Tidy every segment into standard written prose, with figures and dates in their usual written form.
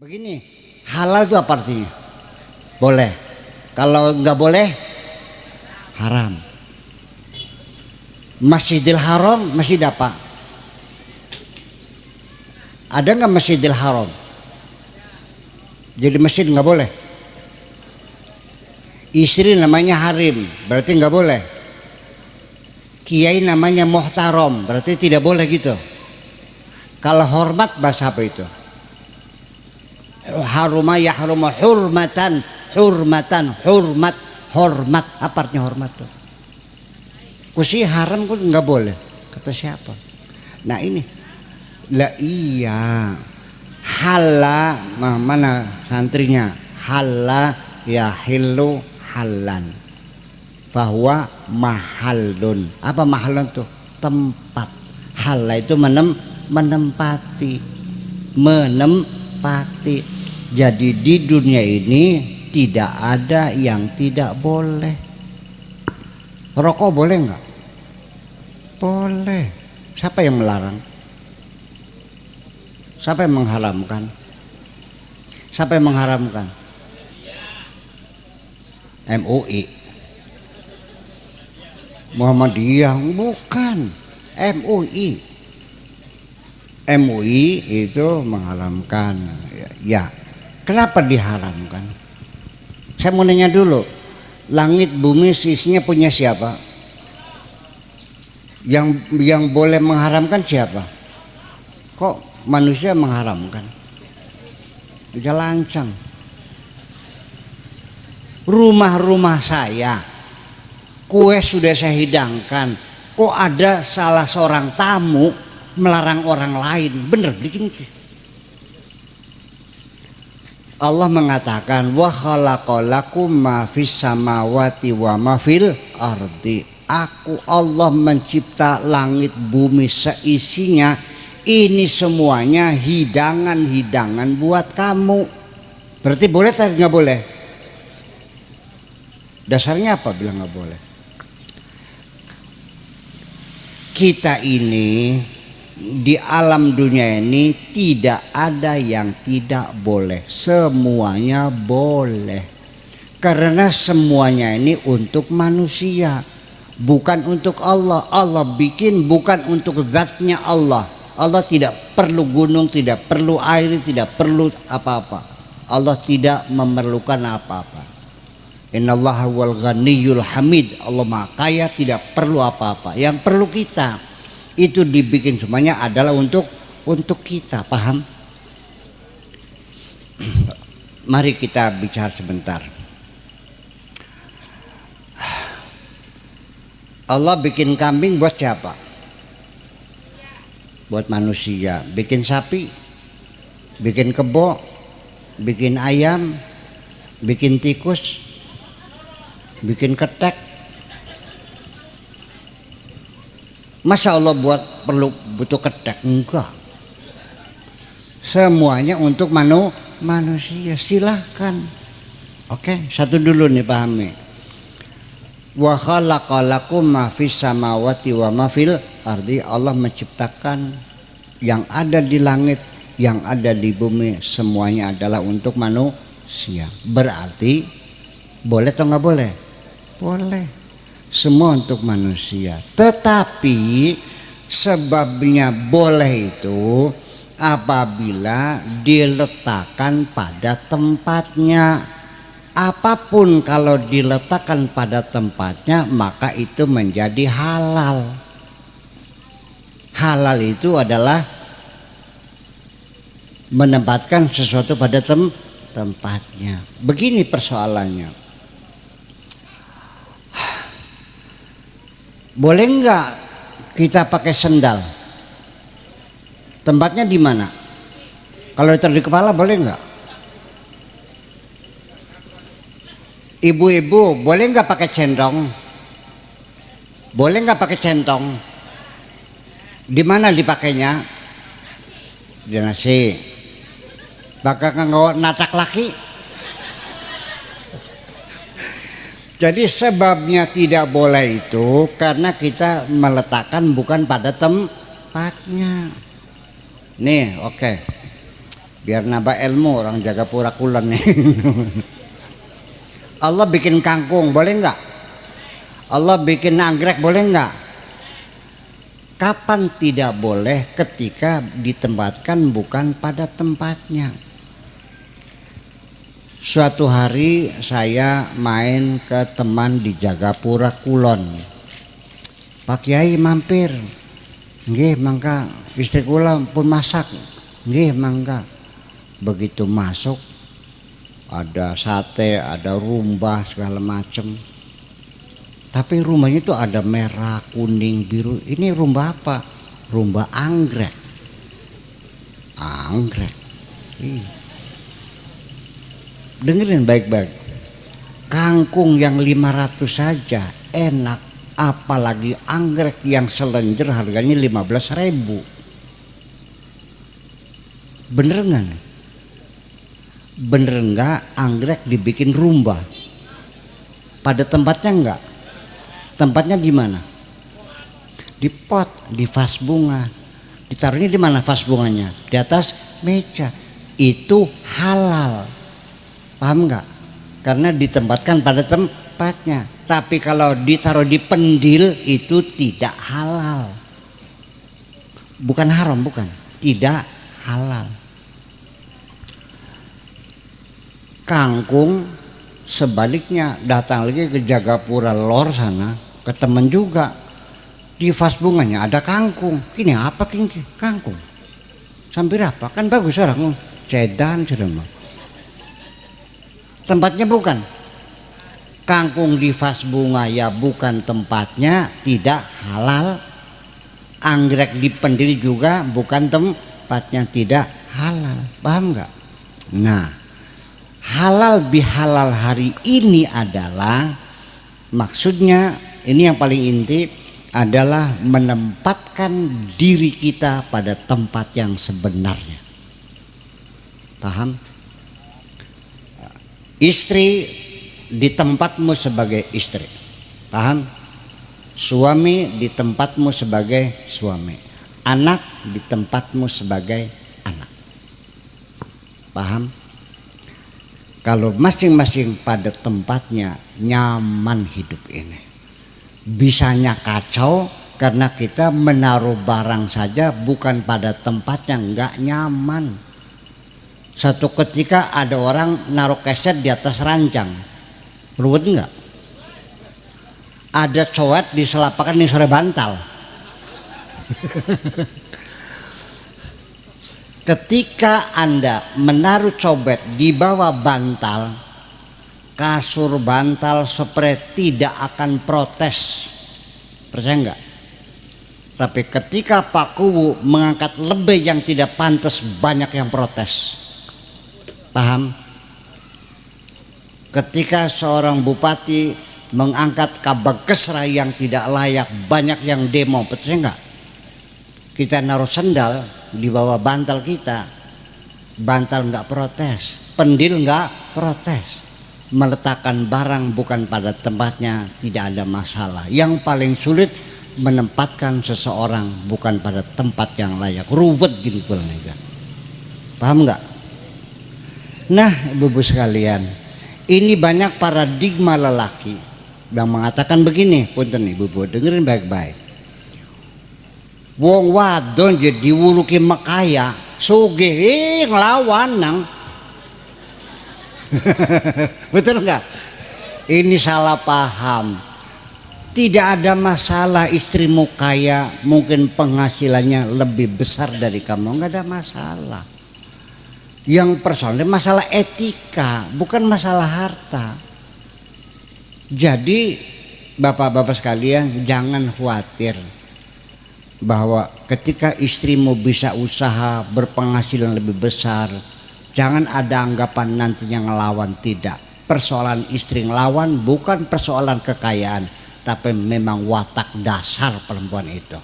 Begini, halal itu apa artinya? Boleh. Kalau nggak boleh, haram. Masjidil Haram, masjid apa? Ada nggak Masjidil Haram? Jadi masjid nggak boleh. Istri namanya harim, berarti nggak boleh. Kiai namanya muhtaram, berarti tidak boleh gitu. Kalau hormat bahasa apa itu? Haruma yahrumu hurmatan, hurmatan, hormat, hormat. Apa artinya hormat tuh? Kusi haram pun nggak boleh. Kata siapa? Nah ini, lah iya. Halla, mana santrinya? Halla yahillu halan. Bahwa mahallun. Apa mahallun tuh? Tempat. Halla itu menempati. Menempati. Jadi di dunia ini tidak ada yang tidak boleh. Rokok boleh nggak? Boleh. Siapa yang melarang? Siapa yang mengharamkan? Siapa yang mengharamkan? MUI. Muhammadiyah bukan. MUI. MUI itu mengharamkan. Ya. Kenapa diharamkan? Saya mau nanya dulu. Langit bumi isinya punya siapa? Yang boleh mengharamkan siapa? Kok manusia mengharamkan? Udah lancang. Rumah-rumah saya, kue sudah saya hidangkan. Kok ada salah seorang tamu melarang orang lain? Bener bikin. Allah mengatakan wa khalaqalakum ma fis samawati wa ma fil ardi. Aku Allah mencipta langit bumi seisinya. Ini semuanya hidangan-hidangan buat kamu. Berarti boleh atau nggak boleh? Dasarnya apa bilang nggak boleh? Kita ini di alam dunia ini tidak ada yang tidak boleh. Semuanya boleh. Karena semuanya ini untuk manusia, bukan untuk Allah. Allah bikin bukan untuk zatnya Allah. Allah tidak perlu gunung, tidak perlu air, tidak perlu apa-apa. Allah tidak memerlukan apa-apa. Innallaha wal ghaniyul hamid. Allah Maha Kaya, tidak perlu apa-apa. Yang perlu kita itu dibikin semuanya adalah untuk kita, paham? Mari kita bicara sebentar. Allah bikin kambing buat siapa? Buat manusia. Bikin sapi, bikin kebo, bikin ayam, bikin tikus, bikin ketek. Masa Allah butuh ketek? Enggak. Semuanya untuk manusia. Silahkan. Oke, satu dulu nih pahami. Wa khalaqalakum ma fis samawati wa ma fil ardi. Allah menciptakan yang ada di langit, yang ada di bumi, semuanya adalah untuk manusia. Berarti boleh atau nggak boleh? Boleh. Semua untuk manusia. Tetapi sebabnya boleh itu apabila diletakkan pada tempatnya. Apapun kalau diletakkan pada tempatnya maka itu menjadi halal. Halal itu adalah menempatkan sesuatu pada tempatnya. Begini persoalannya. Boleh nggak kita pakai sendal? Tempatnya di mana? Kalau ditaruh di kepala boleh nggak? Ibu-ibu boleh nggak pakai centong? Boleh nggak pakai centong? Di mana dipakainya? Di nasi. Bakal nggak natak laki? Jadi sebabnya tidak boleh itu karena kita meletakkan bukan pada tempatnya. Nih, oke. Biar nambah ilmu orang Jagapura Kulon nih. Allah bikin kangkung boleh nggak? Allah bikin anggrek boleh nggak? Kapan tidak boleh? Ketika ditempatkan bukan pada tempatnya. Suatu hari saya main ke teman di Jagapura Kulon. Pak Kiai mampir. Nggih mangka, istri kula pun masak. Nggih mangka. Begitu masuk ada sate, ada rumbah segala macam. Tapi rumbahnya itu ada merah, kuning, biru. Ini rumbah apa? Rumbah anggrek. Anggrek. Dengerin baik-baik. Kangkung yang 500 saja enak, apalagi anggrek yang selenjer harganya 15.000. Bener nggak? Bener nggak anggrek dibikin rumbah? Pada tempatnya enggak? Tempatnya di mana? Di pot, di vas bunga. Ditaruhnya di mana vas bunganya? Di atas meja. Itu halal. Paham nggak? Karena ditempatkan pada tempatnya. Tapi kalau ditaruh di pendil itu tidak halal. Bukan haram, bukan. Tidak halal. Kangkung sebaliknya, datang lagi ke Jagapura Lor sana, ke temen juga. Di vas bunganya ada kangkung. Kini apa kini? Kangkung. Sambil apa? Kan bagus orang. Cedan sudah mah. Tempatnya bukan. Kangkung di vas bunga ya bukan tempatnya, tidak halal. Anggrek di pendil juga bukan tempatnya, tidak halal. Paham nggak? Nah, halal bihalal hari ini adalah maksudnya, ini yang paling inti adalah menempatkan diri kita pada tempat yang sebenarnya. Paham? Istri di tempatmu sebagai istri. Paham? Suami di tempatmu sebagai suami. Anak di tempatmu sebagai anak. Paham? Kalau masing-masing pada tempatnya nyaman hidup ini. Bisanya kacau karena kita menaruh barang saja bukan pada tempatnya, nggak nyaman. Satu ketika ada orang naruh keset di atas ranjang. Ruwet nggak? Ada cowet di selapakan di sore bantal. Ketika Anda menaruh cobek di bawah bantal, kasur bantal spray tidak akan protes. Percaya enggak? Tapi ketika Pak Kuwu mengangkat lebih yang tidak pantas, banyak yang protes. Paham? Ketika seorang bupati mengangkat kabag kesra yang tidak layak, banyak yang demo. Percaya enggak? Kita naruh sendal di bawah bantal kita, bantal nggak protes, pendil nggak protes. Meletakkan barang bukan pada tempatnya tidak ada masalah. Yang paling sulit menempatkan seseorang bukan pada tempat yang layak. Ruwet gini kurang aja. Paham nggak? Nah, ibu-ibu sekalian, ini banyak paradigma lelaki yang mengatakan begini. Punten ibu-ibu, dengerin baik-baik. Wong wadon jadi diwuluki makaya sugih nglawan nang. Betul enggak? Ini salah paham. Tidak ada masalah istrimu kaya, mungkin penghasilannya lebih besar dari kamu, enggak ada masalah. Yang persoalan masalah etika, bukan masalah harta. Jadi bapak-bapak sekalian, jangan khawatir bahwa ketika istrimu bisa usaha berpenghasilan lebih besar, jangan ada anggapan nantinya ngelawan. Tidak. Persoalan istri ngelawan bukan persoalan kekayaan, tapi memang watak dasar perempuan itu.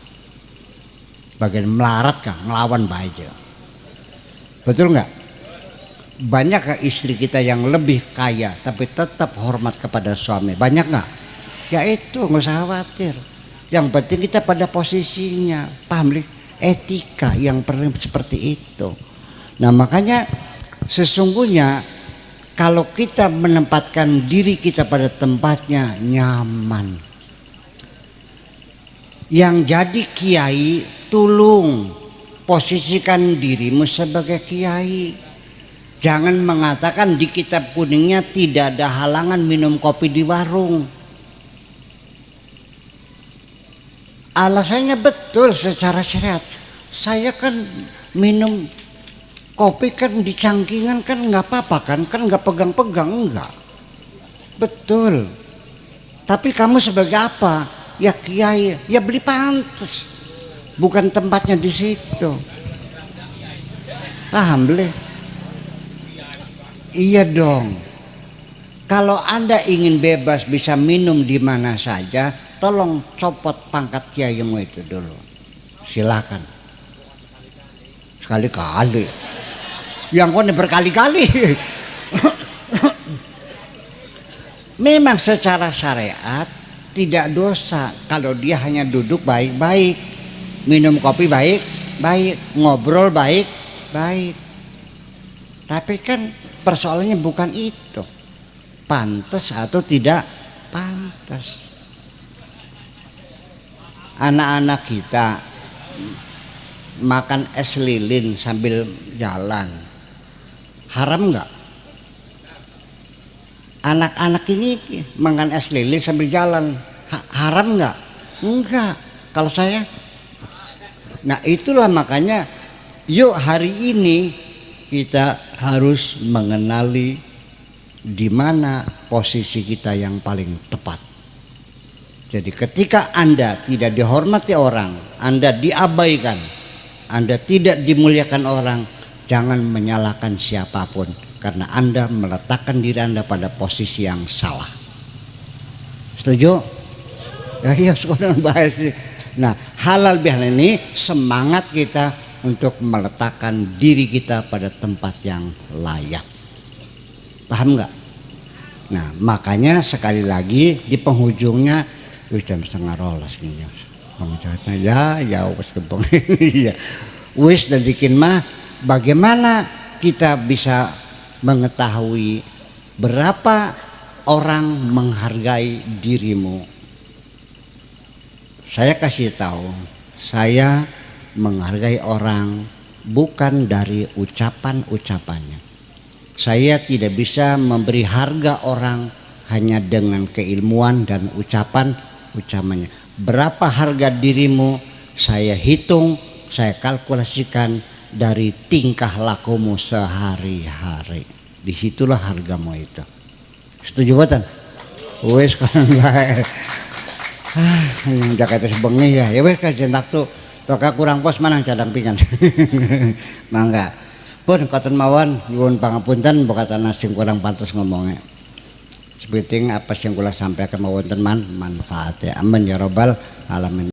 Bagian melarat kah ngelawan baik. Betul nggak? Banyak istri kita yang lebih kaya tapi tetap hormat kepada suami? Banyak nggak? Ya itu, nggak usah khawatir. Yang penting kita pada posisinya, paham? Etika yang perlu seperti itu. Nah makanya sesungguhnya kalau kita menempatkan diri kita pada tempatnya nyaman. Yang jadi kiai, tolong posisikan dirimu sebagai kiai. Jangan mengatakan di kitab kuningnya tidak ada halangan minum kopi di warung. Alasannya betul secara syariat. Saya kan minum kopi kan di cangkingan kan nggak apa-apa kan nggak pegang-pegang, enggak. Betul. Tapi kamu sebagai apa? Ya kiai, ya beli pantas. Bukan tempatnya di situ. Paham beli? Iya dong. Kalau Anda ingin bebas bisa minum di mana saja, tolong copot pangkat kiaimu itu dulu. Silakan. Sekali-kali. Yang kau berkali-kali. Memang secara syariat tidak dosa kalau dia hanya duduk baik-baik, minum kopi baik-baik, ngobrol baik-baik. Tapi kan persoalannya bukan itu, pantas atau tidak pantas. Anak-anak kita makan es lilin sambil jalan, haram nggak? Anak-anak ini makan es lilin sambil jalan, haram nggak? Enggak. Kalau saya, nah itulah makanya, yuk hari ini kita harus mengenali di mana posisi kita yang paling tepat. Jadi ketika Anda tidak dihormati orang, Anda diabaikan, Anda tidak dimuliakan orang, jangan menyalahkan siapapun karena Anda meletakkan diri Anda pada posisi yang salah. Setuju? Ya iya, sekolah bahas. Nah, halal bihalal ini semangat kita untuk meletakkan diri kita pada tempat yang layak. Paham nggak? Nah, makanya sekali lagi di penghujungnya jam 11:30 gini. Ya wis kebong. Iya. Wis dan bikin mah bagaimana kita bisa mengetahui berapa orang menghargai dirimu. Saya kasih tahu, saya menghargai orang bukan dari ucapan-ucapannya. Saya tidak bisa memberi harga orang hanya dengan keilmuan dan ucapan-ucapannya. Berapa harga dirimu saya hitung, saya kalkulasikan dari tingkah lakumu sehari-hari. Disitulah hargamu itu. Setuju buatan? Wes kan bae. Jakarta sebengi ya. Ya wes kajen waktu toka kurang pos manang cadang pingan. Mangga. Pun katon mawon nyuwun pangapunten bokatan sing kurang pantes ngomongnya. Sepenting apa sing kula sampaikan mawon teman manfaatnya. Amin ya robbal alamin.